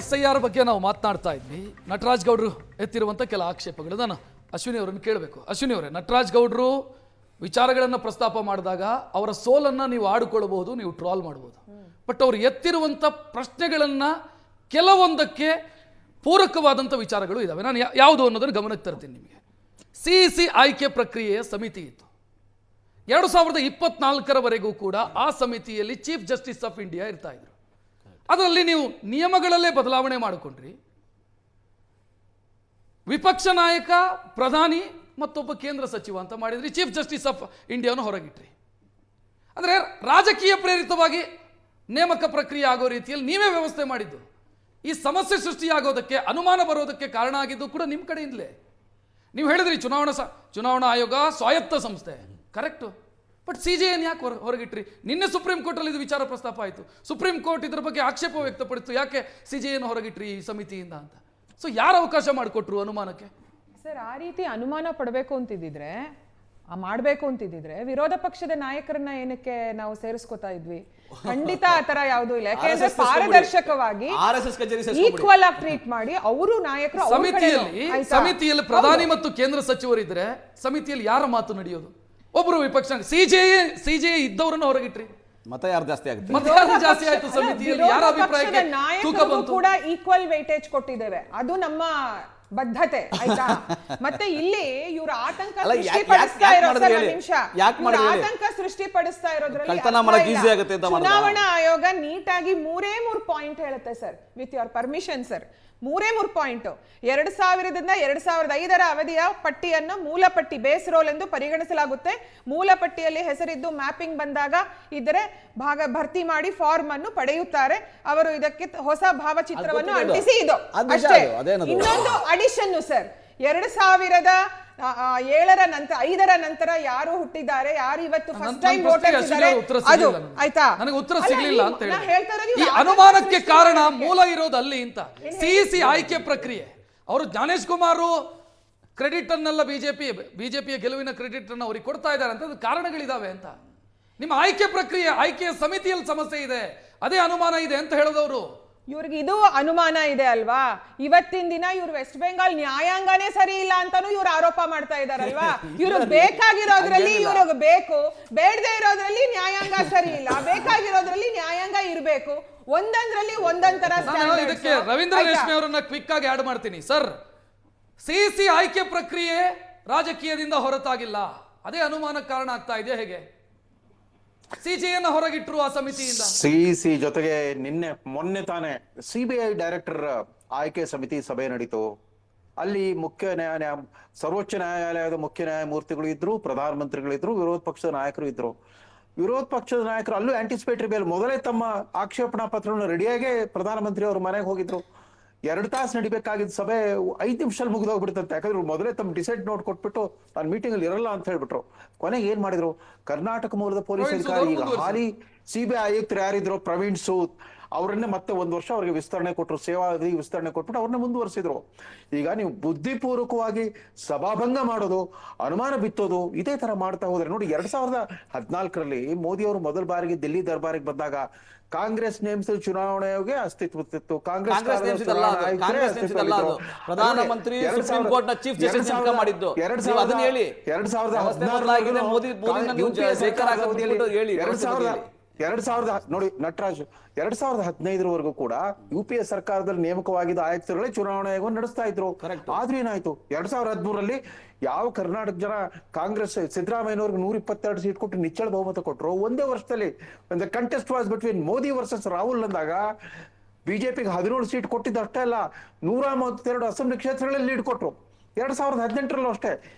SIR ಬಗ್ಗೆ ನಾವು ಮಾತನಾಡ್ತಾ ಇದ್ವಿ. ನಟರಾಜ್ ಗೌಡರು ಎತ್ತಿರುವಂಥ ಕೆಲ ಆಕ್ಷೇಪಗಳು ನಾನು ಅಶ್ವಿನಿ ಅವರನ್ನು ಕೇಳಬೇಕು. ಅಶ್ವಿನಿ ಅವರೇ, ನಟರಾಜ್ ಗೌಡರು ವಿಚಾರಗಳನ್ನು ಪ್ರಸ್ತಾಪ ಮಾಡಿದಾಗ ಅವರ ಸೋಲನ್ನು ನೀವು ಆಡಿಕೊಳ್ಳಬಹುದು, ನೀವು ಟ್ರಾಲ್ ಮಾಡಬಹುದು. ಬಟ್ ಅವರು ಎತ್ತಿರುವಂಥ ಪ್ರಶ್ನೆಗಳನ್ನು ಕೆಲವೊಂದಕ್ಕೆ ಪೂರಕವಾದಂಥ ವಿಚಾರಗಳು ಇದ್ದಾವೆ. ನಾನು ಯಾವುದು ಅನ್ನೋದನ್ನು ಗಮನಕ್ಕೆ ತರ್ತೀನಿ ನಿಮಗೆ. CEC ಆಯ್ಕೆ ಪ್ರಕ್ರಿಯೆಯ ಸಮಿತಿ ಇತ್ತು. 2024 ಕೂಡ ಆ ಸಮಿತಿಯಲ್ಲಿ ಚೀಫ್ ಜಸ್ಟಿಸ್ ಆಫ್ ಇಂಡಿಯಾ ಇರ್ತಾ ಇದ್ರು. ಅದರಲ್ಲಿ ನೀವು ನಿಯಮಗಳಲ್ಲೇ ಬದಲಾವಣೆ ಮಾಡಿಕೊಂಡ್ರಿ. ವಿಪಕ್ಷ ನಾಯಕ, ಪ್ರಧಾನಿ ಮತ್ತೊಬ್ಬ ಕೇಂದ್ರ ಸಚಿವ ಅಂತ ಮಾಡಿದ್ರಿ. ಚೀಫ್ ಜಸ್ಟಿಸ್ ಆಫ್ ಇಂಡಿಯಾವನ್ನು ಹೊರಗಿಟ್ರಿ. ಅಂದರೆ ರಾಜಕೀಯ ಪ್ರೇರಿತವಾಗಿ ನೇಮಕ ಪ್ರಕ್ರಿಯೆ ಆಗೋ ರೀತಿಯಲ್ಲಿ ನೀವೇ ವ್ಯವಸ್ಥೆ ಮಾಡಿದ್ದು. ಈ ಸಮಸ್ಯೆ ಸೃಷ್ಟಿಯಾಗೋದಕ್ಕೆ, ಅನುಮಾನ ಬರೋದಕ್ಕೆ ಕಾರಣ ಆಗಿದ್ದು ಕೂಡ ನಿಮ್ಮ ಕಡೆಯಿಂದಲೇ. ನೀವು ಹೇಳಿದ್ರಿ ಚುನಾವಣಾ ಆಯೋಗ ಸ್ವಾಯತ್ತ ಸಂಸ್ಥೆ, ಕರೆಕ್ಟು. ಬಟ್ CJN ಯಾಕೆ ಹೊರಗಿಟ್ರಿ? ನಿನ್ನೆ ಸುಪ್ರೀಂ ಕೋರ್ಟಲ್ಲಿ ಇದು ವಿಚಾರ ಪ್ರಸ್ತಾಪ ಆಯಿತು. ಸುಪ್ರೀಂ ಕೋರ್ಟ್ ಇದರ ಬಗ್ಗೆ ಆಕ್ಷೇಪ ವ್ಯಕ್ತಪಡಿಸಿತು, ಯಾಕೆ CJN ಹೊರಗಿಟ್ರಿ ಈ ಸಮಿತಿಯಿಂದ ಅಂತ. ಸೊ ಯಾರು ಅವಕಾಶ ಮಾಡಿಕೊಟ್ರು ಅನುಮಾನಕ್ಕೆ? ಸರ್, ಆ ರೀತಿ ಅನುಮಾನ ಪಡಬೇಕು ಅಂತಿದ್ದಿದ್ರೆ, ಮಾಡಬೇಕು ಅಂತಿದ್ದಿದ್ರೆ ವಿರೋಧ ಪಕ್ಷದ ನಾಯಕರನ್ನ ಏನಕ್ಕೆ ನಾವು ಸೇರಿಸ್ಕೊತಾ ಇದ್ವಿ? ಖಂಡಿತ ಆತರ ಯಾವುದೂ ಇಲ್ಲ. ಯಾಕೆಂದ್ರೆ ಪಾರದರ್ಶಕವಾಗಿ ಈಕ್ವಲ್ ಆಗಿ ಟ್ರೀಟ್ ಮಾಡಿ ಅವರು ನಾಯಕರು ಸಮಿತಿಯಲ್ಲಿ ಪ್ರಧಾನಿ ಮತ್ತು ಕೇಂದ್ರ ಸಚಿವರಿದ್ರೆ ಸಮಿತಿಯಲ್ಲಿ ಯಾರ ಮಾತು ನಡೆಯೋದು? ಒಬ್ಬರು ವಿಪಕ್ಷ CJA ಇದ್ದವರನ್ನು ಹೊರಗಿಟ್ರಿ. ಮತ ಯಾರು ಜಾಸ್ತಿ ಆಗುತ್ತೆ? ಮತ ಯಾರು ಜಾಸ್ತಿ ಆಯ್ತು ಸಮಿತಿಯಲ್ಲಿ? ಯಾರ ಅಭಿಪ್ರಾಯಕ್ಕೆ ತೂಕ ಬಂತು? ಕೂಡ ಈಕ್ವಲ್ ವೇಟೇಜ್ ಕೊಟ್ಟಿದ್ದೇವೆ, ಅದು ನಮ್ಮ ಬದ್ಧತೆ, ಆಯ್ತಾ? ಮತ್ತೆ ಇಲ್ಲಿ ಇವರು ಆತಂಕ ಸೃಷ್ಟಿಪಡಿಸ್ತಾ ಇರೋದ್ರಲ್ಲಿ ಚುನಾವಣಾ ಆಯೋಗ ನೀಟಾಗಿ 3 ಪಾಯಿಂಟ್ ಹೇಳುತ್ತೆ sir. With your permission sir, 3 point. 2000ರಿಂದ 2005 ಅವಧಿಯ ಪಟ್ಟಿಯನ್ನು ಮೂಲ ಪಟ್ಟಿ, ಬೇಸ್ ರೋಲ್ ಎಂದು ಪರಿಗಣಿಸಲಾಗುತ್ತೆ. ಮೂಲ ಪಟ್ಟಿಯಲ್ಲಿ ಹೆಸರಿದ್ದು ಮ್ಯಾಪಿಂಗ್ ಬಂದಾಗ ಇದ್ದರೆ ಭರ್ತಿ ಮಾಡಿ ಫಾರ್ಮ್ ಅನ್ನು ಪಡೆಯುತ್ತಾರೆ. ಅವರು ಇದಕ್ಕೆ ಹೊಸ ಭಾವಚಿತ್ರವನ್ನು ಅಂಟಿಸಿ, ಇದು ಅಷ್ಟೇ. ಇನ್ನೊಂದು ಅಡಿಷನ್ ಸರ್, 2007 ನಂತರ 5 ನಂತರ ಯಾರು ಹುಟ್ಟಿದ್ದಾರೆ, ಯಾರು ಇವತ್ತು ಫಸ್ಟ್ ಟೈಮ್ ವೋಟರ್ಸ್ ಇದ್ದಾರೆ, ಅದು ಆಯ್ತಾ? ನನಗೆ ಉತ್ತರ ಸಿಗಲಿಲ್ಲ ಅಂತ ಹೇಳಿ. ಈ ಅನುಮಾನಕ್ಕೆ ಕಾರಣ ಮೂಲ ಇರೋದು ಅಲ್ಲಿ ಅಂತ. CEC ಆಯ್ಕೆ ಪ್ರಕ್ರಿಯೆ, ಅವರು ಜ್ಞಾನೇಶ್ ಕುಮಾರ್ ಕ್ರೆಡಿಟ್ ಅನ್ನೆಲ್ಲ ಬಿಜೆಪಿಯ ಗೆಲುವಿನ ಕ್ರೆಡಿಟ್ ಅನ್ನು ಅವ್ರಿಗೆ ಕೊಡ್ತಾ ಇದ್ದಾರೆ ಅಂತ ಕಾರಣಗಳಿದಾವೆ ಅಂತ. ನಿಮ್ಮ ಆಯ್ಕೆ ಪ್ರಕ್ರಿಯೆ, ಆಯ್ಕೆಯ ಸಮಿತಿಯಲ್ಲಿ ಸಮಸ್ಯೆ ಇದೆ, ಅದೇ ಅನುಮಾನ ಇದೆ ಅಂತ ಹೇಳೋದವರು. ಇವ್ರಿಗೆ ಇದು ಅನುಮಾನ ಇದೆ ಅಲ್ವಾ? ಇವತ್ತಿನ ದಿನ ಇವ್ರು ವೆಸ್ಟ್ ಬೆಂಗಾಲ್ ನ್ಯಾಯಾಂಗನೇ ಸರಿ ಇಲ್ಲ ಅಂತಾನು ಇವ್ರು ಆರೋಪ ಮಾಡ್ತಾ ಇದಾರಲ್ವಾ? ಇವ್ರು ಬೇಕಾಗಿರೋದ್ರಲ್ಲಿ ಇವ್ರಿಗೆ ಬೇಕು, ಬೇಡದೆ ಇರೋದ್ರಲ್ಲಿ ನ್ಯಾಯಾಂಗ ಸರಿ ಇಲ್ಲ, ಬೇಕಾಗಿರೋದ್ರಲ್ಲಿ ನ್ಯಾಯಾಂಗ ಇರಬೇಕು. ಒಂದೊಂದ್ರಲ್ಲಿ ಒಂದೊಂದರ. ಇದಕ್ಕೆ ರವೀಂದ್ರ ರೇಷ್ಮೆ ಅವರನ್ನ ಕ್ವಿಕ್ ಆಗಿ ಆಡ್ ಮಾಡ್ತೀನಿ ಸರ್. CEC ಆಯ್ಕೆ ಪ್ರಕ್ರಿಯೆ ರಾಜಕೀಯದಿಂದ ಹೊರತಾಗಿಲ್ಲ, ಅದೇ ಅನುಮಾನ ಕಾರಣ ಆಗ್ತಾ ಇದೆ. ಹೇಗೆ CJN ಹೊರಗಿಟ್ರು ಆ ಸಮಿತಿಯಿಂದ? CEC ಜೊತೆಗೆ ಮೊನ್ನೆ ತಾನೇ CBI ಡೈರೆಕ್ಟರ್ ಆಯ್ಕೆ ಸಮಿತಿ ಸಭೆ ನಡೀತು. ಅಲ್ಲಿ ಸರ್ವೋಚ್ಚ ನ್ಯಾಯಾಲಯದ ಮುಖ್ಯ ನ್ಯಾಯಮೂರ್ತಿಗಳು ಇದ್ರು, ಪ್ರಧಾನಮಂತ್ರಿಗಳಿದ್ರು, ವಿರೋಧ ಪಕ್ಷದ ನಾಯಕರು ಇದ್ರು. ವಿರೋಧ ಪಕ್ಷದ ನಾಯಕರು ಅಲ್ಲೂ ಆಂಟಿಸಿಪೇಟರಿ ಬೇಲ್ ಮೊದಲೇ ತಮ್ಮ ಆಕ್ಷೇಪಣಾ ಪತ್ರವನ್ನು ರೆಡಿಯಾಗೆ ಪ್ರಧಾನಮಂತ್ರಿ ಅವ್ರ ಮನೆಗೆ ಹೋಗಿದ್ರು. 2 ತಾಸು ನಡಿಬೇಕಾಗಿದ್ದ ಸಭೆ 5 ನಿಮಿಷದಲ್ಲಿ ಮುಗಿದೋಗ್ಬಿಡುತ್ತಂತೆ. ಯಾಕಂದ್ರೆ ಮೊದಲೇ ತಮ್ಮ ಡಿಸೈಡ್ ನೋಟ್ ಕೊಟ್ಬಿಟ್ಟು ನಾನು ಮೀಟಿಂಗ್ ಅಲ್ಲಿ ಇರಲ್ಲ ಅಂತ ಹೇಳ್ಬಿಟ್ರು. ಕೊನೆಗೆ ಏನ್ ಮಾಡಿದ್ರು, ಕರ್ನಾಟಕ ಮೂಲದ ಪೊಲೀಸ್ ಅಧಿಕಾರಿ, ಈಗ ಹಾಲಿ CBI ಆಯುಕ್ತರು ಯಾರಿದ್ರು ಪ್ರವೀಣ್ ಸೂದ್, ಅವರನ್ನೇ ಮತ್ತೆ 1 ವರ್ಷ ಅವ್ರಿಗೆ ವಿಸ್ತರಣೆ ಕೊಟ್ಟರು, ಸೇವಾವಧಿ ವಿಸ್ತರಣೆ ಕೊಟ್ಬಿಟ್ಟು ಅವ್ರನ್ನ ಮುಂದುವರಿಸಿದ್ರು. ಈಗ ನೀವು ಬುದ್ಧಿಪೂರ್ವಕವಾಗಿ ಸಭಾಭಂಗ ಮಾಡೋದು, ಅನುಮಾನ ಬಿತ್ತೋದು, ಇದೇ ತರ ಮಾಡ್ತಾ ಹೋದ್ರೆ ನೋಡಿ. 2014ರಲ್ಲಿ ಮೋದಿ ಅವರು ಮೊದಲ ಬಾರಿಗೆ ದಿಲ್ಲಿ ದರ್ಬಾರಿಗೆ ಬಂದಾಗ ಕಾಂಗ್ರೆಸ್ ನೇಮಿಸಿದ ಚುನಾವಣಾ ಆಯೋಗ ಅಸ್ತಿತ್ವತ್ತಿತ್ತು. ಕಾಂಗ್ರೆಸ್ ಪ್ರಧಾನಮಂತ್ರಿ ಸುಪ್ರೀಂ ಕೋರ್ಟ್ ನ ಚೀಫ್ ಜಸ್ಟಿಸ್ ನೇಮಕ ಮಾಡಿದ್ದು. 2000 ನೋಡಿ ನಟರಾಜ್, 2015 ಕೂಡ UPA ಸರ್ಕಾರದಲ್ಲಿ ನೇಮಕವಾಗಿದ್ದ ಆಯುಕ್ತರುಗಳೇ ಚುನಾವಣಾ ಆಯೋಗವನ್ನು ನಡೆಸ್ತಾ ಇದ್ರು. ಆದ್ರೂ ಏನಾಯ್ತು, 2013ರಲ್ಲಿ ಯಾವ ಕರ್ನಾಟಕ ಜನ ಕಾಂಗ್ರೆಸ್ ಸಿದ್ದರಾಮಯ್ಯನವ್ರಿಗೆ 122 ಸೀಟ್ ಕೊಟ್ಟು ನಿಚ್ಚಳ ಬಹುಮತ ಕೊಟ್ಟರು. ಒಂದೇ ವರ್ಷದಲ್ಲಿ contest was between Modi versus Rahul ಅಂದಾಗ ಬಿಜೆಪಿಗೆ 17 ಸೀಟ್ ಕೊಟ್ಟಿದ್ದು ಅಷ್ಟೇ ಅಲ್ಲ, 132 ಅಸೆಂಬ್ಲಿ ಕ್ಷೇತ್ರಗಳಲ್ಲಿ ಲೀಡ್ ಕೊಟ್ರು. 2018ರಲ್ಲೂ ಅಷ್ಟೇ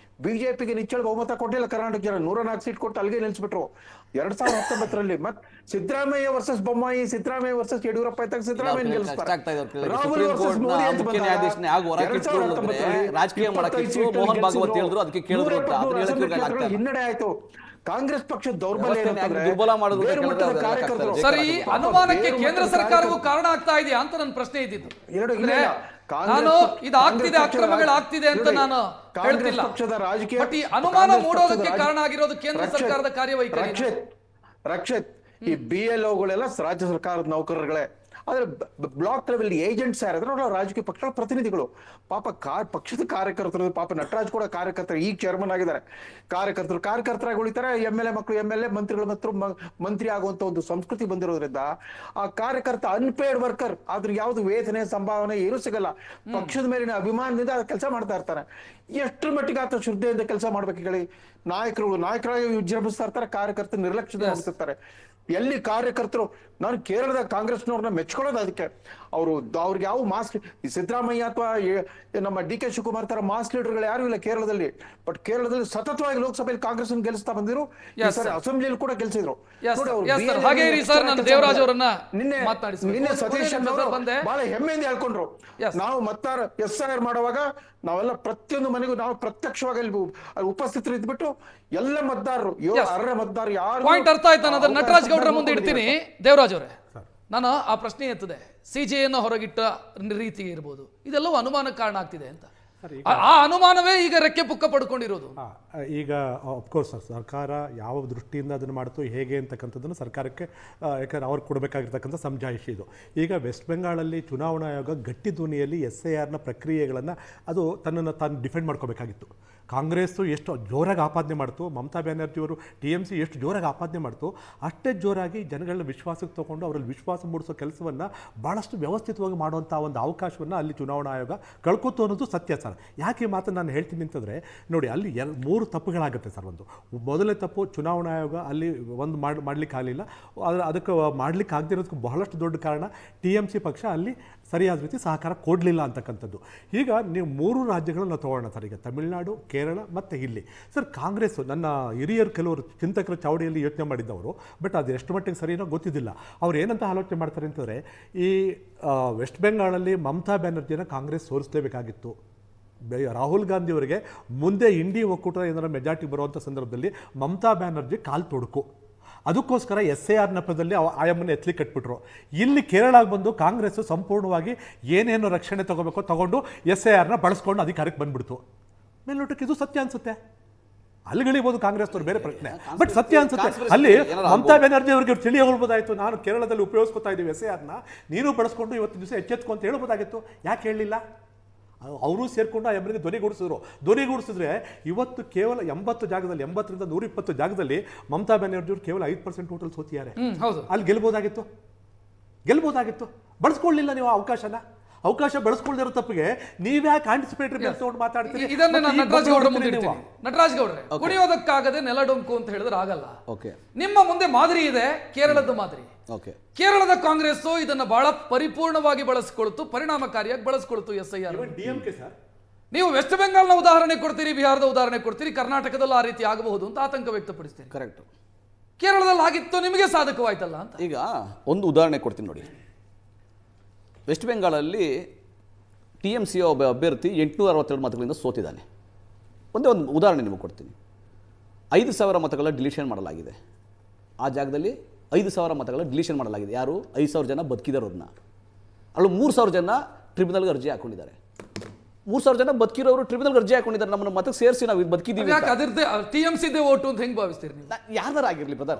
ಬಿಜೆಪಿಗೆ ನಿಚ್ಚಳ ಬಹುಮತ ಕೊಟ್ಟಿಲ್ಲ ಕರ್ನಾಟಕ ಜನ, 104 ಸೀಟ್ ಕೊಟ್ಟು ಅಲ್ಲಿಗೆ ನಿಲ್ಸ್ಬಿಟ್ರು. 2019ರಲ್ಲಿ ಮತ್ ಸಿದ್ದರಾಮಯ್ಯ ವರ್ಸಸ್ ಬೊಮ್ಮಾಯಿ, ಸಿದ್ದರಾಮಯ್ಯ ವರ್ಸಸ್ ಯಡಿಯೂರಪ್ಪ ಇದ್ದಾಗ ಸಿದ್ದರಾಮಯ್ಯ ಗೆಲ್ಲಿಸ್ತಾರೆ. ರಾಹುಲ್ ವರ್ಸಸ್ ಮೋದಿ ಅಂತ ಹಿನ್ನಡೆ ಆಯ್ತು. ಕಾಂಗ್ರೆಸ್ ಪಕ್ಷದ ದೌರ್ಬಲ್ಯ ಸರಿ, ಅನುಮಾನಕ್ಕೆ ಕೇಂದ್ರ ಸರ್ಕಾರವು ಕಾರಣ ಆಗ್ತಾ ಇದೆಯಾ ಅಂತ ನನ್ನ ಪ್ರಶ್ನೆ ಇದ್ದಿದ್ದು. ನಾನು ಇದಾಗ್ತಿದೆ, ಅಕ್ರಮಗಳಾಗ್ತಿದೆ ಅಂತ ನಾನು ಹೇಳ್ತಿಲ್ಲ. ಬಟ್ ಈ ಅನುಮಾನ ಮೂಡೋದಕ್ಕೆ ಕಾರಣ ಆಗಿರೋದು ಕೇಂದ್ರ ಸರ್ಕಾರದ ಕಾರ್ಯವೈಖರಿ. ರಕ್ಷಿತ್, ಈ BLOಗಳೆಲ್ಲ ರಾಜ್ಯ ಸರ್ಕಾರದ ನೌಕರರುಗಳೇ. ಆದ್ರೆ ಬ್ಲಾಕ್ ಲೆವೆಲ್ ಏಜೆಂಟ್ಸ್ ಯಾರಾದ್ರೆ ಅವ್ರು ರಾಜಕೀಯ ಪಕ್ಷಗಳ ಪ್ರತಿನಿಧಿಗಳು. ಪಾಪ ಪಕ್ಷದ ಕಾರ್ಯಕರ್ತರು, ಪಾಪ ನಟರಾಜ್ ಕೂಡ ಕಾರ್ಯಕರ್ತರು, ಈಗ ಚೇರ್ಮನ್ ಆಗಿದ್ದಾರೆ. ಕಾರ್ಯಕರ್ತರಾಗಿ ಉಳಿತಾರೆ. MLA ಮಕ್ಕಳು MLA, ಮಂತ್ರಿಗಳು ಮಂತ್ರಿ ಆಗುವಂತ ಒಂದು ಸಂಸ್ಕೃತಿ ಬಂದಿರೋದ್ರಿಂದ ಆ ಕಾರ್ಯಕರ್ತ ಅನ್ಪೇಯ್ಡ್ ವರ್ಕರ್, ಆದ್ರೆ ಯಾವ್ದು ವೇತನೆ ಸಂಭಾವನೆ ಏನೂ ಸಿಗಲ್ಲ. ಪಕ್ಷದ ಮೇಲಿನ ಅಭಿಮಾನದಿಂದ ಕೆಲಸ ಮಾಡ್ತಾ ಇರ್ತಾನೆ. ಎಷ್ಟರ ಮಟ್ಟಿಗೆ ಆತ ಶ್ರದ್ಧೆಯಿಂದ ಕೆಲಸ ಮಾಡ್ಬೇಕು ಹೇಳಿ? ನಾಯಕರಾಗಿ ವಿಜೃಂಭಿಸ್ತಾ ಇರ್ತಾರೆ, ಕಾರ್ಯಕರ್ತರು ನಿರ್ಲಕ್ಷ್ಯದಿಂದ ಹೋಗ್ತಿರ್ತಾರೆ. ಎಲ್ಲಿ ಕಾರ್ಯಕರ್ತರು, ನಾನು ಕೇರಳದ ಕಾಂಗ್ರೆಸ್ನವ್ರನ್ನ ಮೆಚ್ಕೊಳ್ಳೋದು ಅದಕ್ಕೆ. ಅವ್ರಿಗೆ ಯಾವ ಮಾಸ್, ಸಿದ್ದರಾಮಯ್ಯ ಅಥವಾ ನಮ್ಮ DK ಶಿವಕುಮಾರ್ ತರ ಮಾಸ್ ಲೀಡರ್ಗಳು ಯಾರು ಇಲ್ಲ ಕೇರಳದಲ್ಲಿ. ಬಟ್ ಕೇರಳದಲ್ಲಿ ಸತತವಾಗಿ ಲೋಕಸಭೆಯಲ್ಲಿ ಕಾಂಗ್ರೆಸ್ ಗೆಲ್ಲಿಸ್ತಾ ಬಂದಿರು, ಅಸೆಂಬ್ಲಿಯಲ್ಲಿ ಕೂಡ ಗೆಲ್ಸಿದ್ರು. ನಿನ್ನೆ ಸತೀಶ್ ಅವರು ಬಹಳ ಹೆಮ್ಮೆಯಿಂದ ಹೇಳ್ಕೊಂಡ್ರು, ನಾವು ಮತದಾರ SIR ಮಾಡುವಾಗ ನಾವೆಲ್ಲ ಪ್ರತಿಯೊಂದು ಮನೆಗೂ ನಾವು ಪ್ರತ್ಯಕ್ಷವಾಗಿ ಅಲ್ಲಿ ಉಪಸ್ಥಿತರು ಇದ್ಬಿಟ್ಟು ಎಲ್ಲ ಮತದಾರರು ಅರ್ಹ ಮತದಾರರು ಯಾರು ಪಾಯಿಂಟ್ ಅರ್ಥ ಆಯ್ತು. ನಾನು ಅದನ್ನ ನಟರಾಜ್ ಗೌಡ್ರ ಮುಂದೆ ಇಡ್ತೀನಿ. ದೇವರಾಜ್ ಅವರೇ, ನಾನು ಆ ಪ್ರಶ್ನೆ ಎತ್ತದೆ, CJಯನ್ನು ಹೊರಗಿಟ್ಟ ರೀತಿ ಇರ್ಬೋದು, ಇದೆಲ್ಲವೂ ಅನುಮಾನಕ್ಕೆ ಕಾರಣ ಆಗ್ತಿದೆ ಅಂತ. ಆ ಅನುಮಾನವೇ ಈಗ ರೆಕ್ಕೆ ಪುಕ್ಕ ಪಡ್ಕೊಂಡಿರೋದು. ಈಗ ಅಫ್ಕೋರ್ಸ್ ಸರ್ಕಾರ ಯಾವ ದೃಷ್ಟಿಯಿಂದ ಅದನ್ನು ಮಾಡ್ತು ಹೇಗೆ ಅಂತಕ್ಕಂಥದ್ದನ್ನು ಸರ್ಕಾರಕ್ಕೆ ಯಾಕಂದರೆ ಅವ್ರು ಕೊಡಬೇಕಾಗಿರ್ತಕ್ಕಂಥ ಸಮಜಾಯಿಷಿ ಇದು. ಈಗ ವೆಸ್ಟ್ ಬೆಂಗಾಳಲ್ಲಿ ಚುನಾವಣಾ ಆಯೋಗ ಗಟ್ಟಿ ಧ್ವನಿಯಲ್ಲಿ SIRನ ಪ್ರಕ್ರಿಯೆಗಳನ್ನು ಅದು ತನ್ನನ್ನು ತಾನು ಡಿಫೆಂಡ್ ಮಾಡ್ಕೋಬೇಕಾಗಿತ್ತು. ಕಾಂಗ್ರೆಸ್ಸು ಎಷ್ಟು ಜೋರಾಗಿ ಆಪಾದನೆ ಮಾಡ್ತು, ಮಮತಾ ಬ್ಯಾನರ್ಜಿಯವರು TMC ಎಷ್ಟು ಜೋರಾಗಿ ಆಪಾದನೆ ಮಾಡ್ತು, ಅಷ್ಟೇ ಜೋರಾಗಿ ಜನಗಳನ್ನ ವಿಶ್ವಾಸಕ್ಕೆ ತೊಗೊಂಡು ಅವರಲ್ಲಿ ವಿಶ್ವಾಸ ಮೂಡಿಸೋ ಕೆಲಸವನ್ನು ಭಾಳಷ್ಟು ವ್ಯವಸ್ಥಿತವಾಗಿ ಮಾಡುವಂಥ ಒಂದು ಅವಕಾಶವನ್ನು ಅಲ್ಲಿ ಚುನಾವಣಾ ಆಯೋಗ ಕಳ್ಕೊತು ಅನ್ನೋದು ಸತ್ಯ ಸರ್. ಯಾಕೆ ಈ ಮಾತನ್ನು ನಾನು ಹೇಳ್ತೀನಿ ಅಂತಂದರೆ, ನೋಡಿ ಅಲ್ಲಿ 3 ತಪ್ಪುಗಳಾಗುತ್ತೆ ಸರ್. ಮೊದಲನೇ ತಪ್ಪು, ಚುನಾವಣಾ ಆಯೋಗ ಅಲ್ಲಿ ಒಂದು ಮಾಡಲಿಕ್ಕೆ ಆಗಲಿಲ್ಲ. ಅದಕ್ಕೆ ಮಾಡಲಿಕ್ಕೆ ಆಗದಿರೋದಕ್ಕೆ ಬಹಳಷ್ಟು ದೊಡ್ಡ ಕಾರಣ TMC ಪಕ್ಷ ಅಲ್ಲಿ ಸರಿಯಾದ ರೀತಿ ಸಹಕಾರ ಕೊಡಲಿಲ್ಲ ಅಂತಕ್ಕಂಥದ್ದು. ಈಗ ನೀವು 3 ರಾಜ್ಯಗಳನ್ನು ತಗೊಳ್ಳೋಣ ಸರ್. ಈಗ ತಮಿಳುನಾಡು, ಕೇರಳ ಮತ್ತು ಇಲ್ಲಿ ಸರ್ ಕಾಂಗ್ರೆಸ್ಸು, ನನ್ನ ಹಿರಿಯರು ಕೆಲವರು ಚಿಂತಕರ ಚಾವಡಿಯಲ್ಲಿ ಯೋಚನೆ ಮಾಡಿದ್ದವರು, ಬಟ್ ಅದು ಎಷ್ಟು ಮಟ್ಟಿಗೆ ಸರಿನೋ ಗೊತ್ತಿದ್ದಿಲ್ಲ. ಅವ್ರು ಏನಂತ ಆಲೋಚನೆ ಮಾಡ್ತಾರೆ ಅಂತಂದರೆ, ಈ ವೆಸ್ಟ್ ಬೆಂಗಾಳಲ್ಲಿ ಮಮತಾ ಬ್ಯಾನರ್ಜಿನ ಕಾಂಗ್ರೆಸ್ ಸೋರಿಸಲೇಬೇಕಾಗಿತ್ತು. ರಾಹುಲ್ ಗಾಂಧಿ ಅವರಿಗೆ ಮುಂದೆ ಇಂಡಿ ಒಕ್ಕೂಟ ಏನಾರ ಮೆಜಾರಿಟಿ ಬರುವಂಥ ಸಂದರ್ಭದಲ್ಲಿ ಮಮತಾ ಬ್ಯಾನರ್ಜಿ ಕಾಲು ತೊಡಕು, ಅದಕ್ಕೋಸ್ಕರ SIR ನೆಪದಲ್ಲಿ ಆಯಮ್ಮನ್ನು ಎತ್ತಲಿ ಕಟ್ಬಿಟ್ರು. ಇಲ್ಲಿ ಕೇರಳಕ್ಕೆ ಬಂದು ಕಾಂಗ್ರೆಸ್ಸು ಸಂಪೂರ್ಣವಾಗಿ ಏನೇನು ರಕ್ಷಣೆ ತಗೋಬೇಕೋ ತಗೊಂಡು SIRನ ಬಳಸ್ಕೊಂಡು ಅಧಿಕಾರಕ್ಕೆ ಬಂದ್ಬಿಡ್ತು. ಮೇಲ್ನೋಟಕ್ಕೆ ಇದು ಸತ್ಯ ಅನ್ಸುತ್ತೆ, ಅಲ್ಲಿಗಳಿರ್ಬೋದು ಕಾಂಗ್ರೆಸ್ನವ್ರು, ಬೇರೆ ಪ್ರಶ್ನೆ. ಬಟ್ ಸತ್ಯ ಅನ್ಸುತ್ತೆ. ಅಲ್ಲಿ ಮಮತಾ ಬ್ಯಾನರ್ಜಿ ಅವರಿಗೆ ತಿಳಿ ಹೇಳ್ಬೋದಾಯ್ತು, ನಾನು ಕೇರಳದಲ್ಲಿ ಉಪಯೋಗಿಸ್ಕೊತಾ ಇದ್ದೀವಿ SIRನ, ನೀನು ಬಳಸ್ಕೊಂಡು ಇವತ್ತು ದಿವಸ ಎಚ್ಚೆತ್ಕೊ ಅಂತ ಹೇಳ್ಬೋದಾಗಿತ್ತು. ಯಾಕೆ ಹೇಳಲಿಲ್ಲ? ಅವರು ಸೇರ್ಕೊಂಡು ಆ ಎಮ್ಮರಿಗೆ ಧ್ವನಿಗೂಡಿಸಿದ್ರೆ ಇವತ್ತು ಕೇವಲ 80 ಜಾಗದಲ್ಲಿ, 80ರಿಂದ 120 ಜಾಗದಲ್ಲಿ ಮಮತಾ ಬ್ಯಾನರ್ಜಿಯವರು ಕೇವಲ 5% ಓಟಲ್ಲಿ ಸೋತಿದ್ದಾರೆ. ಅಲ್ಲಿ ಗೆಲ್ಬೋದಾಗಿತ್ತು. ಬಳಸ್ಕೊಳ್ಳಿಲ್ಲ ನೀವು ಅವಕಾಶ ಬಳಸ್ಕೊಳ್ಳದಿರೋ ತಪ್ಪಿಗೆ ನೀವ್ಯಾಕೆ ಆಂಟಿಸಿಪೇಟರಿ ತಗೊಂಡು ಮಾತಾಡ್ತೀರಿ? ಇದನ್ನೇ ನಾನು ನಟರಾಜ್ ಗೌಡ್ರ ಮುಂದೆ ಇಡ್ತೀನಿ. ನಟರಾಜ್ ಗೌಡ್ರೆ, ಕುಣಿಯೋದಕ್ಕಾಗದೆ ನೆಲಡೊಂಕು ಅಂತ ಹೇಳಿದ್ರೆ ಆಗಲ್ಲ. ನಿಮ್ಮ ಮುಂದೆ ಮಾದರಿ ಇದೆ, ಕೇರಳದ ಮಾದರಿ. ಕೇರಳದ ಕಾಂಗ್ರೆಸ್ ಇದನ್ನ ಬಹಳ ಪರಿಪೂರ್ಣವಾಗಿ ಬಳಸಿಕೊಳ್ತು, ಪರಿಣಾಮಕಾರಿಯಾಗಿ ಬಳಸಿಕೊಳ್ತು SIR. ನೀವು ವೆಸ್ಟ್ ಬೆಂಗಾಲ್ನ ಉದಾಹರಣೆ ಕೊಡ್ತೀರಿ, ಬಿಹಾರದ ಉದಾಹರಣೆ ಕೊಡ್ತೀರಿ, ಕರ್ನಾಟಕದಲ್ಲಿ ಆ ರೀತಿ ಆಗಬಹುದು ಅಂತ ಆತಂಕ ವ್ಯಕ್ತಪಡಿಸ್ತೀರಿ. ಕರೆಕ್ಟ್. ಕೇರಳದಲ್ಲಿ ಆಗಿತ್ತು, ನಿಮಗೆ ಸಾಧಕವಾಯ್ತಲ್ಲ ಅಂತ. ಈಗ ಒಂದು ಉದಾಹರಣೆ ಕೊಡ್ತೀನಿ ನೋಡಿ. ವೆಸ್ಟ್ ಬೆಂಗಾಳಲ್ಲಿ TMC ಒಬ್ಬ ಅಭ್ಯರ್ಥಿ 862 ಮತಗಳಿಂದ ಸೋತಿದ್ದಾನೆ. ಒಂದೇ ಒಂದು ಉದಾಹರಣೆ ನಿಮಗೆ ಕೊಡ್ತೀನಿ. 5,000 ಮತಗಳ ಡಿಲೀಷನ್ ಮಾಡಲಾಗಿದೆ. ಆ ಜಾಗದಲ್ಲಿ 5,000 ಮತಗಳ ಡಿಲೀಷನ್ ಮಾಡಲಾಗಿದೆ. ಯಾರು? 5,000 ಜನ ಬದುಕಿದವ್ರನ್ನ. ಅಲ್ಲೂ 3,000 ಜನ ಟ್ರಿಬ್ಯುನಲ್ಗೆ ಅರ್ಜಿ ಹಾಕೊಂಡಿದ್ದಾರೆ. 3,000 ಜನ ಬದುಕಿರೋರು ಟ್ರಿಬ್ಯುನಲ್ಗೆ ಅರ್ಜಿ ಹಾಕೊಂಡಿದ್ದಾರೆ. ನಮ್ಮನ್ನು ಮತಕ್ಕೆ ಸೇರಿಸಿ ನಾವು ಬದುಕಿದ್ದೀವಿ. TMC ಓಟು ಅಂತ ಹೆಂಗೆ ಭಾವಿಸ್ತೀರಿ ನೀವು? ಯಾರ್ದಾರ ಆಗಿರಲಿ ಬ್ರದರ್,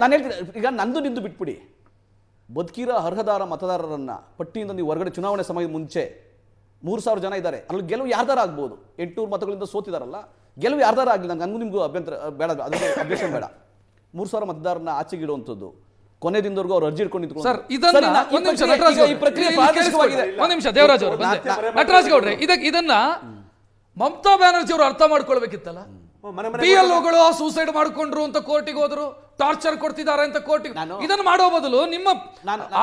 ನಾನು ಹೇಳ್ತೀನಿ. ಈಗ ನಂದು ನಿಂದು ಬಿಟ್ಬಿಡಿ, ಬದುಕಿರೋ ಅರ್ಹದಾರ ಮತದಾರರನ್ನ ಪಟ್ಟಿಯಿಂದ ನೀವು ಹೊರಗಡೆ ಚುನಾವಣೆ ಸಮಯದ ಮುಂಚೆ 3,000 ಜನ ಇದ್ದಾರೆ. ಅಲ್ಲಿ ಗೆಲುವು ಯಾರ್ದಾರ ಆಗ್ಬೋದು. 800 ಮತಗಳಿಂದ ಸೋತಿದಾರಲ್ಲ, ಗೆಲುವು ಯಾರ್ದಾರ ಆಗಲಿ, ನನಗೂ ನಿಮಗೂ ಅಭ್ಯಂತರ ಬೇಡ, ಅದಕ್ಕೆ ಅಬ್ಜೆಕ್ಷನ್ ಬೇಡ. 3,000 ಮತದಾರರನ್ನ ಆಚೆಗಿಡುವಂಥದ್ದು, ಕೊನೆ ದಿನದವರೆಗೂ ಅವ್ರು ಅರ್ಜಿ ಇಟ್ಕೊಂಡು ಸರ್, ಇದನ್ನ ಒಂದು ನಿಮಿಷ ದೇವರಾಜ್ ಅವರು, ನಟರಾಜ್ ಗೌಡ್ರೆ, ಇದನ್ನ ಮಮತಾ ಬ್ಯಾನರ್ಜಿ ಅವರು ಅರ್ಥ ಮಾಡ್ಕೊಳ್ಬೇಕಿತ್ತಲ್ಲ. PLOಗಳು ಸೂಸೈಡ್ ಮಾಡ್ಕೊಂಡ್ರು ಅಂತ ಕೋರ್ಟಿಗೆ ಹೋದ್ರು, ಟಾರ್ಚರ್ ಕೊಡ್ತಿದ್ದಾರೆ ಅಂತ ಕೋರ್ಟಿಗೆ. ಇದನ್ನ ಮಾಡೋ ಬದಲು ನಿಮ್ಮ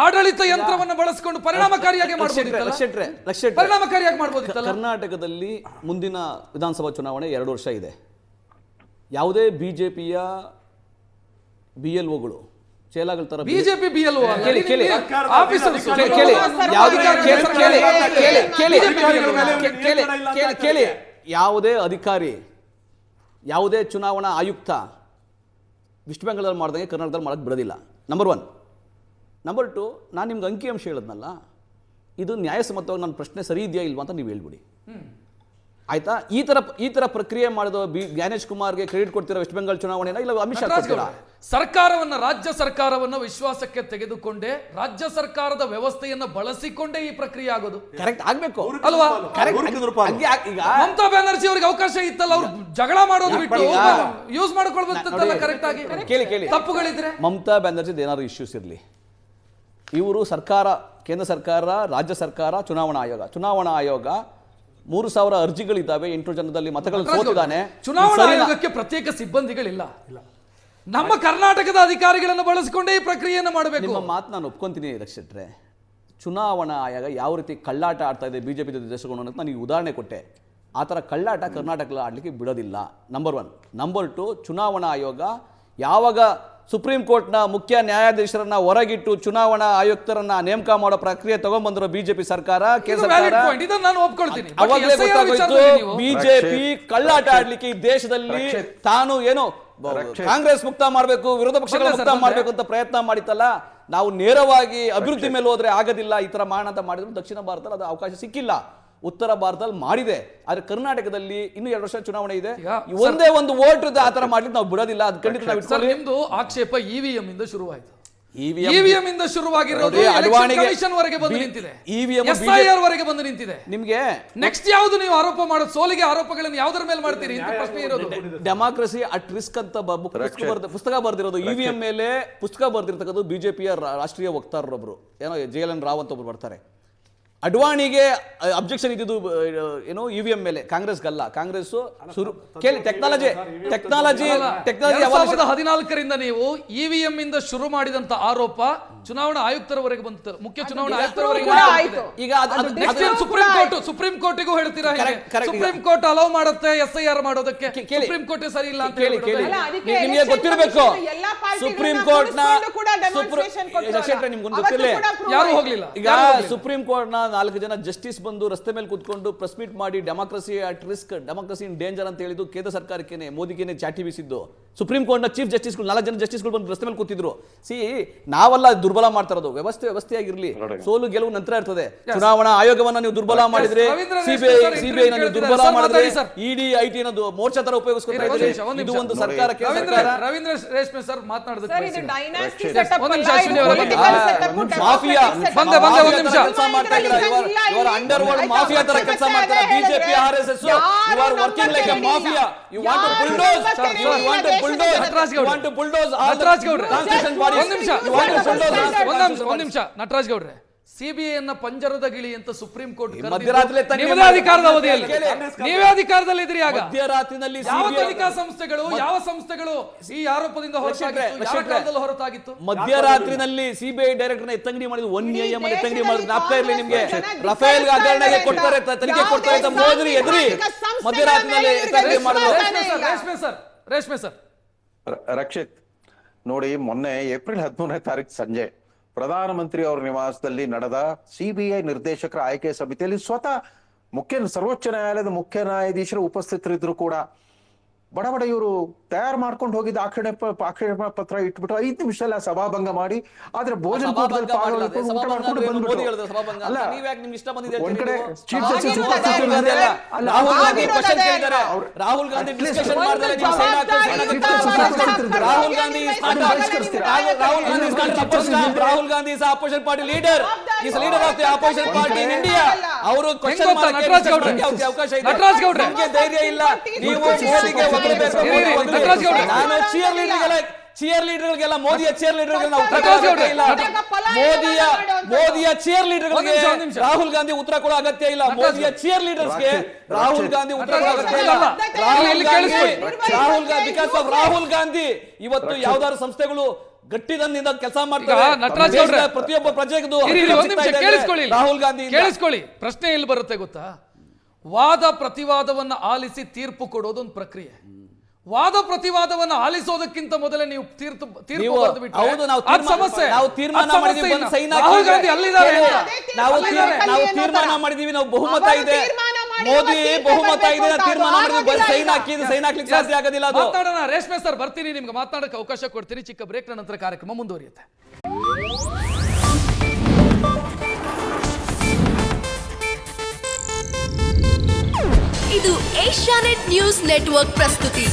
ಆಡಳಿತ ಯಂತ್ರವನ್ನು ಬಳಸಿಕೊಂಡು ಪರಿಣಾಮಕಾರಿಯಾಗಿ ಮಾಡಬಹುದಿತ್ತಲ್ಲ. ಕರ್ನಾಟಕದಲ್ಲಿ ಮುಂದಿನ ವಿಧಾನಸಭಾ ಚುನಾವಣೆ 2 ವರ್ಷ ಇದೆ. ಯಾವುದೇ ಬಿಜೆಪಿಯ BLOಗಳು ಚೇಲಾಗಳ ತರ ಬಿಜೆಪಿ BLO ಕೇಳಿ, ಯಾವುದೇ ಅಧಿಕಾರಿ, ಯಾವುದೇ ಚುನಾವಣಾ ಆಯುಕ್ತ ವೆಸ್ಟ್ ಬೆಂಗಾಲಲ್ಲಿ ಮಾಡ್ದಂಗೆ ಕರ್ನಾಟಕದಲ್ಲಿ ಮಾಡೋಕ್ಕೆ ಬಿಡೋದಿಲ್ಲ. ನಂಬರ್ 1. ನಂಬರ್ 2, ನಾನು ನಿಮ್ಗೆ ಅಂಕಿಅಂಶ ಹೇಳಿದ್ನಲ್ಲ, ಇದು ನ್ಯಾಯಸಮ್ಮತವಾಗಿ ನನ್ನ ಪ್ರಶ್ನೆ ಸರಿ ಇದೆಯಾ ಇಲ್ವಾ ಅಂತ ನೀವು ಹೇಳ್ಬಿಡಿ. ಆಯ್ತಾ? ಈ ತರ ಪ್ರಕ್ರಿಯೆ ಮಾಡಿದ ಜ್ಞಾನೇಶ್ ಕುಮಾರ್ಗೆ ಕ್ರೆಡಿಟ್ ಕೊಡ್ತೀರಾ ವೆಸ್ಟ್ ಬೆಂಗಾಲ್ ಚುನಾವಣೆನ, ಇಲ್ಲ ಅಮಿತ್ ಶಾ ಕೊಡ್ತೀರಾ? ಸರ್ಕಾರವನ್ನ, ರಾಜ್ಯ ಸರ್ಕಾರವನ್ನ ವಿಶ್ವಾಸಕ್ಕೆ ತೆಗೆದುಕೊಂಡೇ, ರಾಜ್ಯ ಸರ್ಕಾರದ ವ್ಯವಸ್ಥೆಯನ್ನ ಬಳಸಿಕೊಂಡೇ ಈ ಪ್ರಕ್ರಿಯೆ ಆಗೋದು. ಕರೆಕ್ಟ್ ಆಗ್ಬೇಕು ಅಲ್ವಾ? ಈಗ ಮಮತಾ ಬ್ಯಾನರ್ಜಿ ಅವರಿಗೆ ಅವಕಾಶ ಇತ್ತಲ್ಲ, ಅವ್ರು ಜಗಳ ಮಾಡೋದು ಬಿಟ್ಟು ಯೂಸ್ ಮಾಡ್ಕೊಳ್ಬೇಕಲ್ಲ ಕರೆಕ್ಟ್ ಆಗಿ. ಕೇಳಿ ತಪ್ಪುಗಳಿದ್ರೆ ಮಮತಾ ಬ್ಯಾನರ್ಜಿ ಏನಾದ್ರು ಇಶ್ಯೂಸ್ ಇರಲಿ, ಇವರು ಸರ್ಕಾರ, ಕೇಂದ್ರ ಸರ್ಕಾರ, ರಾಜ್ಯ ಸರ್ಕಾರ, ಚುನಾವಣಾ ಆಯೋಗ 3,000 ಅರ್ಜಿಗಳಿದ್ದಾವೆ, 8 ಜನದಲ್ಲಿ ಮತಗಳು ಸೋತಿದ್ದಾನೆ. ಚುನಾವಣಾ ಆಯೋಗಕ್ಕೆ ಪ್ರತ್ಯೇಕ ಸಿಬ್ಬಂದಿಗಳಿಲ್ಲ. ನಮ್ಮ ಕರ್ನಾಟಕದ ಅಧಿಕಾರಿಗಳನ್ನು ಬಳಸಿಕೊಂಡೇ ಈ ಪ್ರಕ್ರಿಯೆಯನ್ನು ಮಾಡಬೇಕು. ನಿಮ್ಮ ಮಾತು ನಾನು ಒಪ್ಕೊಂತೀನಿ ರಕ್ಷಿಟ್ರೆ. ಚುನಾವಣಾ ಆಯೋಗ ಯಾವ ರೀತಿ ಕಳ್ಳಾಟ ಆಡ್ತಾ ಇದೆ ಬಿಜೆಪಿ ದೇಶಗಳು ಅಂತ ನಾನು ಉದಾಹರಣೆ ಕೊಟ್ಟೆ. ಆ ಥರ ಕಳ್ಳಾಟ ಕರ್ನಾಟಕದಲ್ಲಿ ಆಡಲಿಕ್ಕೆ ಬಿಡೋದಿಲ್ಲ, ನಂಬರ್ 1. ನಂಬರ್ 2, ಚುನಾವಣಾ ಆಯೋಗ ಯಾವಾಗ ಸುಪ್ರೀಂ ಕೋರ್ಟ್ನ ಮುಖ್ಯ ನ್ಯಾಯಾಧೀಶರನ್ನ ಹೊರಗಿಟ್ಟು ಚುನಾವಣಾ ಆಯುಕ್ತರನ್ನ ನೇಮಕ ಮಾಡೋ ಪ್ರಕ್ರಿಯೆ ತಗೊಂಡ್ಬಂದ್ರು ಬಿಜೆಪಿ ಸರ್ಕಾರ, ಕೇಂದ್ರ ಸರ್ಕಾರ, ನಾನು ಒಪ್ಕೊಳ್ತೀನಿ. ಅವಾಗಲೇ ಗೊತ್ತಾಗೋಯ್ತು ಬಿಜೆಪಿ ಕಳ್ಳಾಟ ಆಡ್ಲಿಕ್ಕೆ ಈ ದೇಶದಲ್ಲಿ ತಾನು ಏನೋ ಕಾಂಗ್ರೆಸ್ ಮುಕ್ತ ಮಾಡಬೇಕು, ವಿರೋಧ ಪಕ್ಷಗಳ ಮುಕ್ತ ಮಾಡಬೇಕು ಅಂತ ಪ್ರಯತ್ನ ಮಾಡಿತ್ತಲ್ಲ. ನಾವು ನೇರವಾಗಿ ಅಭಿವೃದ್ಧಿ ಮೇಲೆ ಹೋದ್ರೆ ಆಗೋದಿಲ್ಲ, ಈ ತರ ಮಾಡೋಣ ಅಂತ ಮಾಡಿದ್ರು. ದಕ್ಷಿಣ ಭಾರತದಲ್ಲಿ ಅದು ಅವಕಾಶ ಸಿಕ್ಕಿಲ್ಲ, ಉತ್ತರ ಭಾರತದಲ್ಲಿ ಮಾಡಿದೆ. ಆದ್ರೆ ಕರ್ನಾಟಕದಲ್ಲಿ ಇನ್ನು 2 ವರ್ಷ ಚುನಾವಣೆ ಇದೆ, ಒಂದೇ ಒಂದು ವೋಟ್ ಆ ತರ ಮಾಡ್ಲಿಕ್ಕೆ ನಾವು ಬಿಡೋದಿಲ್ಲ. ಅದು ಖಂಡಿತ ನಾವು ಇಟ್ಕೊಳ್ಳಿ. ನಿಮ್ದು ಆಕ್ಷೇಪ ಇವಿಎಂ ಇಂದ ಶುರುವಾಯಿತು. ಇವಿಎಂ ಇಂದ ಶುರುವಾಗಿರೋದು ಅಡ್ವಾಣಿಗೆ ಕಮಿಷನ್ ವರೆಗೆ ಬಂದು ನಿಂತಿದೆ, ಎಸ್ಐಆರ್ ವರೆಗೆ ಬಂದು ನಿಂತಿದೆ. ನಿಮ್ಗೆ ನೆಕ್ಸ್ಟ್ ಯಾವುದು ನೀವು ಆರೋಪ ಮಾಡೋದು? ಸೋಲಿಗೆ ಆರೋಪಗಳನ್ನು ಯಾವುದರ ಮೇಲೆ ಮಾಡ್ತೀರಿ ಅಂತ ಪ್ರಶ್ನೆ ಇರೋದು. ಡೆಮಾಕ್ರಸಿ ಅಟ್ ರಿಸ್ಕ್ ಅಂತ ಪುಸ್ತಕ ಬರ್ದಿರೋದು, ಇವಿಎಂ ಮೇಲೆ ಪುಸ್ತಕ ಬರ್ದಿರ್ತಕ್ಕದ್ದು ಬಿಜೆಪಿಯ ರಾಷ್ಟ್ರೀಯ ವಕ್ತಾರರೊಬ್ರು, ಏನೋ JLN ರಾವ್ ಅಂತ ಒಬ್ರು ಬರ್ತಾರೆ. ಅಡ್ವಾಣಿಗೆ ಅಬ್ಜೆಕ್ಷನ್ ಇದ್ದಿದ್ದು ಏನೋ ಇವಿಎಂ ಮೇಲೆ, ಕಾಂಗ್ರೆಸ್ಗಲ್ಲ. ಕಾಂಗ್ರೆಸ್ ಕೇಳಿ ಟೆಕ್ನಾಲಜಿ 2014ರಿಂದ ನೀವು ಇವಿಎಂ ಇಂದ ಶುರು ಮಾಡಿದಂತ ಆರೋಪ ಚುನಾವಣಾ ಆಯುಕ್ತರವರೆಗೆ ಬಂತು, ಮುಖ್ಯ ಚುನಾವಣಾ ಆಯುಕ್ತರವರೆಗೆ. ಈಗ ಸುಪ್ರೀಂ ಕೋರ್ಟಿಗೂ ಹೇಳ್ತೀರಾ? ಸುಪ್ರೀಂ ಕೋರ್ಟ್ ಅಲೋ ಮಾಡುತ್ತೆ ಎಸ್ಐಆರ್ ಮಾಡೋದಕ್ಕೆ, ಸುಪ್ರೀಂ ಕೋರ್ಟ್ ಸರಿ ಇಲ್ಲ ಅಂತ ನಿಮಗೆ ಗೊತ್ತಿರಬೇಕು. ಸುಪ್ರೀಂ ಕೋರ್ಟ್ ನ ನಿಮ್ಗೊಂದು ಗೊತ್ತಿರಲಿ, ಯಾರು ಹೋಗ್ಲಿಲ್ಲ. ಈಗ ಸುಪ್ರೀಂ ಕೋರ್ಟ್ ನ 4 ಜನ ಜಸ್ಟಿಸ್ ಬಂದು ರಸ್ತೆ ಮೇಲೆ ಕೂತ್ಕೊಂಡು ಪ್ರೆಸ್ ಮೀಟ್ ಮಾಡಿ democracy at risk, democracy in danger ಅಂತ ಹೇಳಿದ್ದು ಕೇಂದ್ರ ಸರ್ಕಾರಕ್ಕೆ, ಮೋದಿಗೆ ಚಾಟಿ ಬೀಸಿದ್ದು. ಸುಪ್ರೀಂ ಕೋರ್ಟ್ ನ ಚೀಫ್ ಜಸ್ಟಿಸ್ಗಳು 4 ಜನ ಜಸ್ಟಿಸ್ಗಳು ಬಂದು ರಸ್ತೆ ಮೇಲೆ ಕೂತಿದ್ರು. ನಾವೆಲ್ಲ ದುರ್ಬಲ ಮಾಡ್ತಾ ಇರೋದು, ವ್ಯವಸ್ಥೆಯಾಗಿರ್ಲಿ, ಸೋಲು ಗೆಲುವು ನಂತರ ಇರ್ತದೆ. ಚುನಾವಣಾ ಆಯೋಗವನ್ನ ನೀವು ದುರ್ಬಲ ಮಾಡಿದ್ರೆ, ಸಿಬಿಐ ದುರ್ಬಲ ಮಾಡಿದ್ರೆ, ಇಡಿ ಐಟಿ ಅನ್ನೋದು ಮೋರ್ಚಾ ತರ ಉಪಯೋಗಿಸ್ಕೊತಾ ಇದ್ರೆ, ಇದು ಒಂದು ಸರ್ಕಾರಕ್ಕೆ. ರವೀಂದ್ರ ರೇಷ್ಮೆ ಸರ್ ಮಾತನಾಡೋದಕ್ಕೆ ಇವರ ಅಂಡರ್ ವರ್ಲ್ಡ್ ಮಾಫಿಯಾ ತರ ಕೆಲಸ ಮಾಡ್ತಾರೆ BJP RSS. You are working like a mafia. You want to bulldoze, you want to bulldoze all the transmission bodies. ಒಂದ್ ನಿಮಿಷ ನಟರಾಜ್ ಗೌಡ್ರೆ, ಸಿಬಿಐ ಅನ್ನ ಪಂಜರದ ಗಿಳಿ ಅಂತ ಸುಪ್ರೀಂ ಕೋರ್ಟ್ ಮಧ್ಯರಾತ್ರಿ ಅಧಿಕಾರದ ಅವಧಿಯಲ್ಲಿ ನೀವೇ ಅಧಿಕಾರದಲ್ಲಿ ಇದ್ರಿ. ಆಗ ಮಧ್ಯರಾತ್ರಿನಲ್ಲಿ ಯಾವ ತನಿಖಾ ಸಂಸ್ಥೆಗಳು, ಯಾವ ಸಂಸ್ಥೆಗಳು ಈ ಆರೋಪದಿಂದ ಹೊರತಾಗಿತ್ತು? ಮಧ್ಯರಾತ್ರಿನಲ್ಲಿ ಸಿಬಿಐ ಡೈರೆಕ್ಟರ್ ನ ಎತ್ತಂಗಡಿ ಮಾಡಿದ್ರು, 1AM ಎತ್ತಂಗಡಿ ಮಾಡಿದ್ರು. ಜ್ಞಾಪಕ ಇರಲಿ ನಿಮ್ಗೆ. ರಫೇಲ್ ಹಗರಣಕ್ಕೆ ಕೊಡ್ತಾರೆ, ತನಿಖೆ ಕೊಡ್ತಾರೆ ಅಂತ ಮೋದಿ ಎದುರಿ ಮಧ್ಯರಾತ್ರಿನಲ್ಲಿ ಎತ್ತಂಗಡಿ ಮಾಡಿದ್ರು. ರೇಷ್ಮೆ ಸರ್ ರಕ್ಷಿತ್ ನೋಡಿ, ಮೊನ್ನೆ ಏಪ್ರಿಲ್ 13ನೇ ತಾರೀಕು ಸಂಜೆ ಪ್ರಧಾನಮಂತ್ರಿ ಅವರ ನಿವಾಸದಲ್ಲಿ ನಡೆದ ಸಿಬಿಐ ನಿರ್ದೇಶಕರ ಆಯ್ಕೆ ಸಮಿತಿಯಲ್ಲಿ ಸ್ವತಃ ಸರ್ವೋಚ್ಚ ನ್ಯಾಯಾಲಯದ ಮುಖ್ಯ ನ್ಯಾಯಾಧೀಶರು ಉಪಸ್ಥಿತರಿದ್ರು ಕೂಡ ಬಡ ಇವರು ತಯಾರು ಮಾಡ್ಕೊಂಡು ಹೋಗಿದ್ದ ಆಕ್ಷೇಪ ಪತ್ರ ಇಟ್ಬಿಟ್ಟು 5 ನಿಮಿಷದಲ್ಲಿ ಸಭಾಭಂಗ ಮಾಡಿ, ಆದ್ರೆ ಭೋಜನ ಒಂದ್ ಕಡೆ chief justice Rahul Gandhi discussion ಮಾಡಿದ್ರೆ Rahul Gandhi is opposition party leader, is leader of the opposition party in India. ಅವರು ಕ್ವೆಶ್ಚನ್ ಮಾಡಕ್ಕೆ ಅವಕಾಶ ಇದೆ. ನಿಮಗೆ ಧೈರ್ಯ ಇಲ್ಲ, ನೀವು ಮೋದಿಗೆ ನಾನು ಚಿಯರ್ ಲೀಡರ್ಗೆಲ್ಲ ಮೋದಿಯ ಚಿಯರ್ ಲೀಡರ್ಗೆ ಮೋದಿಯ ಚಿಯರ್ ಲೀಡರ್ಗೆ ರಾಹುಲ್ ಗಾಂಧಿ ಉತ್ತರ ಕೊಡೋ ಅಗತ್ಯ ಇಲ್ಲ. ಮೋದಿಯ ಚಿಯರ್ ಲೀಡರ್ಸ್ಗೆ ರಾಹುಲ್ ಗಾಂಧಿ ಉತ್ತರ ಕೊಡೋ ಅಗತ್ಯ ಇಲ್ಲ. ಬಿಕಾಸ್ ಆಫ್ ರಾಹುಲ್ ಗಾಂಧಿ ಇವತ್ತು ಯಾವ್ದಾದ್ರು ಸಂಸ್ಥೆಗಳು ಗಟ್ಟಿದಂದಿಂದ ಕೆಲಸ ಮಾಡ್ತಾರೆ. ಪ್ರತಿಯೊಬ್ಬ ಪ್ರಜೆಗೂ ರಾಹುಲ್ ಗಾಂಧಿ ಕೇಳಿಸ್ಕೊಳ್ಳಿ. ಪ್ರಶ್ನೆ ಎಲ್ಲಿ ಬರುತ್ತೆ ಗೊತ್ತಾ? ವಾದ ಪ್ರತಿವಾದವನ್ನ ಆಲಿಸಿ ತೀರ್ಪು ಕೊಡೋದೊಂದು ಪ್ರಕ್ರಿಯೆ. ವಾದ ಪ್ರತಿವಾದವನ್ನ ಆಲಿಸೋದಕ್ಕಿಂತ ಮೊದಲೇ ನೀವು ತೀರ್ಪು ಸಮಸ್ಯೆ. ನಾವು ತೀರ್ಮಾನ ಮಾಡಿದೀವಿ, ನಾವು ಬಹುಮತ ಇದೆ, ಮೋದಿ ಬಹುಮತ ಇದೆ, ತೀರ್ಮಾನ ಮಾಡಿದ್ವಿ, ಸೈನ್ ಹಾಕ್ಲಿಕ್ಕೆ ಸಾಧ್ಯ ಆಗೋದಿಲ್ಲ. ಮಾತಾಡೋಣ. ರೇಷ್ಮೆ ಸರ್ ಬರ್ತೀನಿ, ನಿಮ್ಗೆ ಮಾತಾಡಕ್ಕೆ ಅವಕಾಶ ಕೊಡ್ತೀನಿ. ಚಿಕ್ಕ ಬ್ರೇಕ್ ನಂತರ ಕಾರ್ಯಕ್ರಮ ಮುಂದುವರಿಯುತ್ತೆ. ಇದು ಏಷ್ಯಾನೆಟ್ ನ್ಯೂಸ್ ನೆಟ್ವರ್ಕ್ ಪ್ರಸ್ತುತಿ.